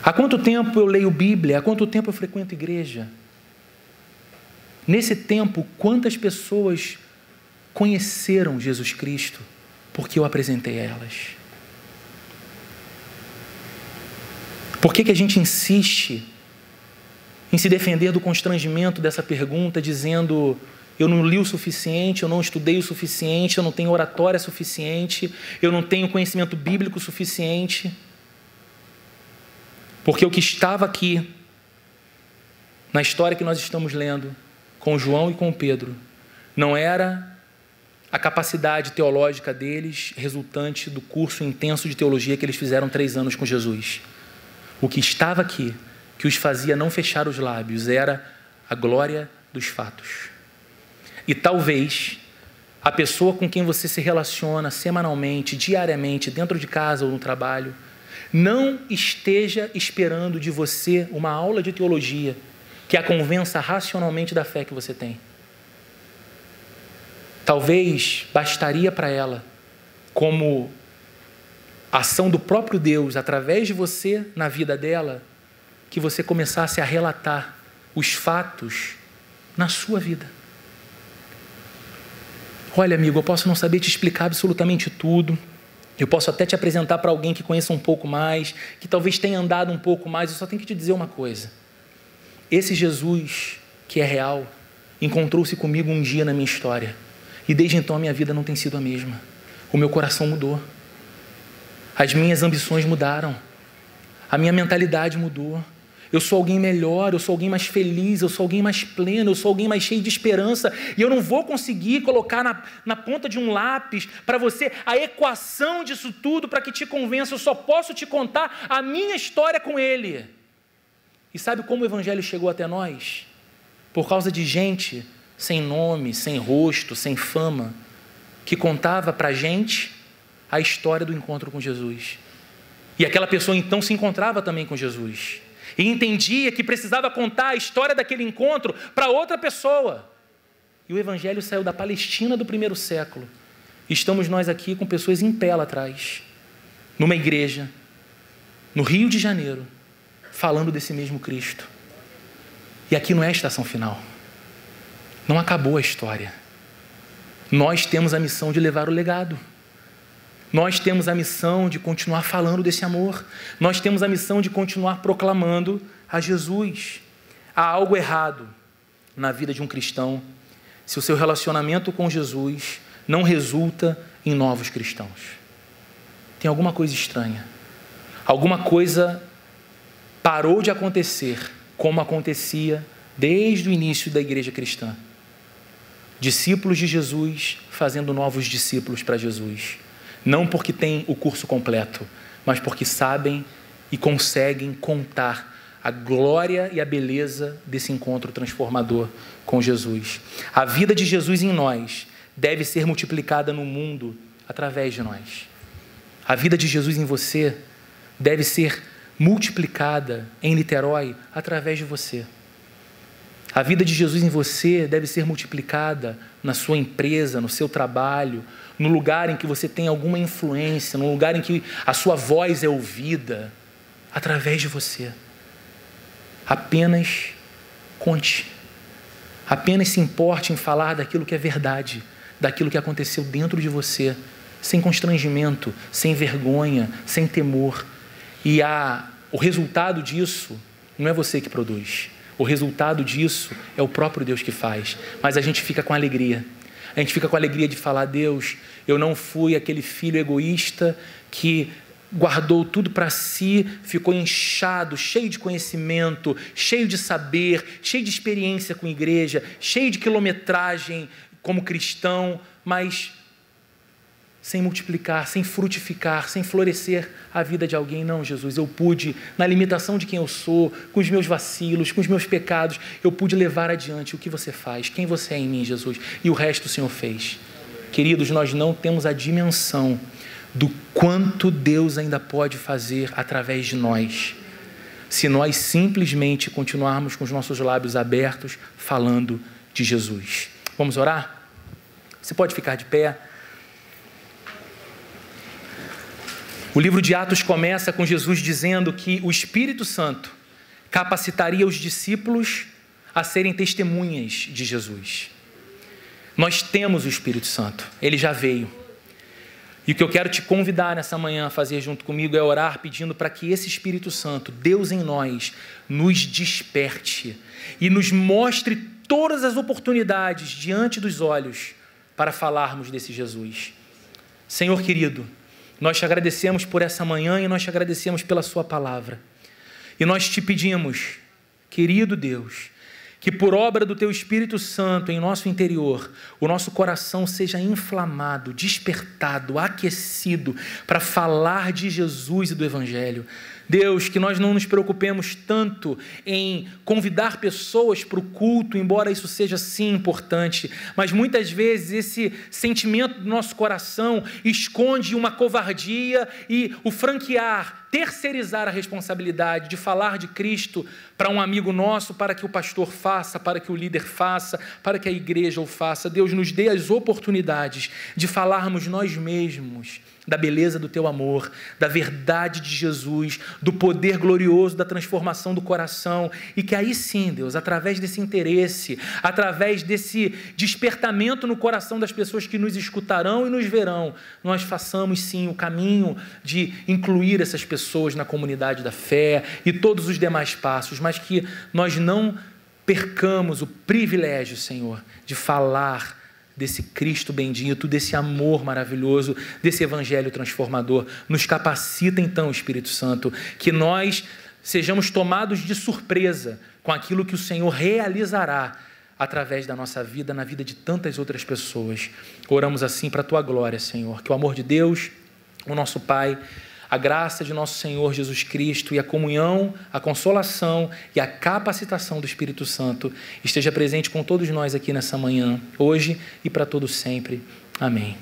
Há quanto tempo eu leio Bíblia? Há quanto tempo eu frequento igreja? Nesse tempo, quantas pessoas conheceram Jesus Cristo porque eu apresentei a elas? Por que a gente insiste em se defender do constrangimento dessa pergunta, dizendo: eu não li o suficiente, eu não estudei o suficiente, eu não tenho oratória suficiente, eu não tenho conhecimento bíblico suficiente? Porque o que estava aqui, na história que nós estamos lendo, com João e com Pedro, não era a capacidade teológica deles, resultante do curso intenso de teologia que eles fizeram 3 anos com Jesus. O que estava aqui, que os fazia não fechar os lábios, era a glória dos fatos. E talvez a pessoa com quem você se relaciona semanalmente, diariamente, dentro de casa ou no trabalho, não esteja esperando de você uma aula de teologia que a convença racionalmente da fé que você tem. Talvez bastaria para ela, como ação do próprio Deus, através de você na vida dela, que você começasse a relatar os fatos na sua vida. Olha, amigo, eu posso não saber te explicar absolutamente tudo. Eu posso até te apresentar para alguém que conheça um pouco mais, que talvez tenha andado um pouco mais. Eu só tenho que te dizer uma coisa. Esse Jesus, que é real, encontrou-se comigo um dia na minha história. E desde então a minha vida não tem sido a mesma. O meu coração mudou. As minhas ambições mudaram. A minha mentalidade mudou. Eu sou alguém melhor, eu sou alguém mais feliz, eu sou alguém mais pleno, eu sou alguém mais cheio de esperança. E eu não vou conseguir colocar na ponta de um lápis para você a equação disso tudo para que te convença. Eu só posso te contar a minha história com Ele. E sabe como o Evangelho chegou até nós? Por causa de gente sem nome, sem rosto, sem fama, que contava para a gente a história do encontro com Jesus. E aquela pessoa então se encontrava também com Jesus. E entendia que precisava contar a história daquele encontro para outra pessoa. E o Evangelho saiu da Palestina do primeiro século. E estamos nós aqui com pessoas em pé lá atrás, numa igreja, no Rio de Janeiro, falando desse mesmo Cristo. E aqui não é a estação final. Não acabou a história. Nós temos a missão de levar o legado. Nós temos a missão de continuar falando desse amor. Nós temos a missão de continuar proclamando a Jesus. Há algo errado na vida de um cristão se o seu relacionamento com Jesus não resulta em novos cristãos. Tem alguma coisa estranha. Alguma coisa parou de acontecer como acontecia desde o início da igreja cristã. Discípulos de Jesus fazendo novos discípulos para Jesus. Não porque têm o curso completo, mas porque sabem e conseguem contar a glória e a beleza desse encontro transformador com Jesus. A vida de Jesus em nós deve ser multiplicada no mundo através de nós. A vida de Jesus em você deve ser multiplicada em Niterói através de você. A vida de Jesus em você deve ser multiplicada na sua empresa, no seu trabalho, no lugar em que você tem alguma influência, no lugar em que a sua voz é ouvida, através de você. Apenas conte. Apenas se importe em falar daquilo que é verdade, daquilo que aconteceu dentro de você, sem constrangimento, sem vergonha, sem temor. E o resultado disso não é você que produz. O resultado disso é o próprio Deus que faz. Mas a gente fica com alegria. A gente fica com a alegria de falar: Deus, eu não fui aquele filho egoísta que guardou tudo para si, ficou inchado, cheio de conhecimento, cheio de saber, cheio de experiência com igreja, cheio de quilometragem como cristão, mas sem multiplicar, sem frutificar, sem florescer a vida de alguém. Não, Jesus, eu pude, na limitação de quem eu sou, com os meus vacilos, com os meus pecados, eu pude levar adiante o que você faz, quem você é em mim, Jesus, e o resto o Senhor fez. Queridos, nós não temos a dimensão do quanto Deus ainda pode fazer através de nós, se nós simplesmente continuarmos com os nossos lábios abertos, falando de Jesus. Vamos orar? Você pode ficar de pé. O livro de Atos começa com Jesus dizendo que o Espírito Santo capacitaria os discípulos a serem testemunhas de Jesus. Nós temos o Espírito Santo, ele já veio. E o que eu quero te convidar nessa manhã a fazer junto comigo é orar pedindo para que esse Espírito Santo, Deus em nós, nos desperte e nos mostre todas as oportunidades diante dos olhos para falarmos desse Jesus. Senhor querido, nós te agradecemos por essa manhã e nós te agradecemos pela sua palavra. E nós te pedimos, querido Deus, que por obra do teu Espírito Santo em nosso interior, o nosso coração seja inflamado, despertado, aquecido para falar de Jesus e do Evangelho. Deus, que nós não nos preocupemos tanto em convidar pessoas para o culto, embora isso seja sim importante, mas muitas vezes esse sentimento do nosso coração esconde uma covardia e o franquear, terceirizar a responsabilidade de falar de Cristo para um amigo nosso, para que o pastor fale faça, para que o líder faça, para que a igreja o faça. Deus, nos dê as oportunidades de falarmos nós mesmos da beleza do teu amor, da verdade de Jesus, do poder glorioso da transformação do coração, e que aí sim, Deus, através desse interesse, através desse despertamento no coração das pessoas que nos escutarão e nos verão, nós façamos sim o caminho de incluir essas pessoas na comunidade da fé e todos os demais passos, mas que nós não percamos o privilégio, Senhor, de falar desse Cristo bendito, desse amor maravilhoso, desse evangelho transformador. Nos capacita então, Espírito Santo, que nós sejamos tomados de surpresa com aquilo que o Senhor realizará através da nossa vida, na vida de tantas outras pessoas. Oramos assim para a tua glória, Senhor, que o amor de Deus, o nosso Pai, a graça de nosso Senhor Jesus Cristo e a comunhão, a consolação e a capacitação do Espírito Santo esteja presente com todos nós aqui nessa manhã, hoje e para todo sempre. Amém.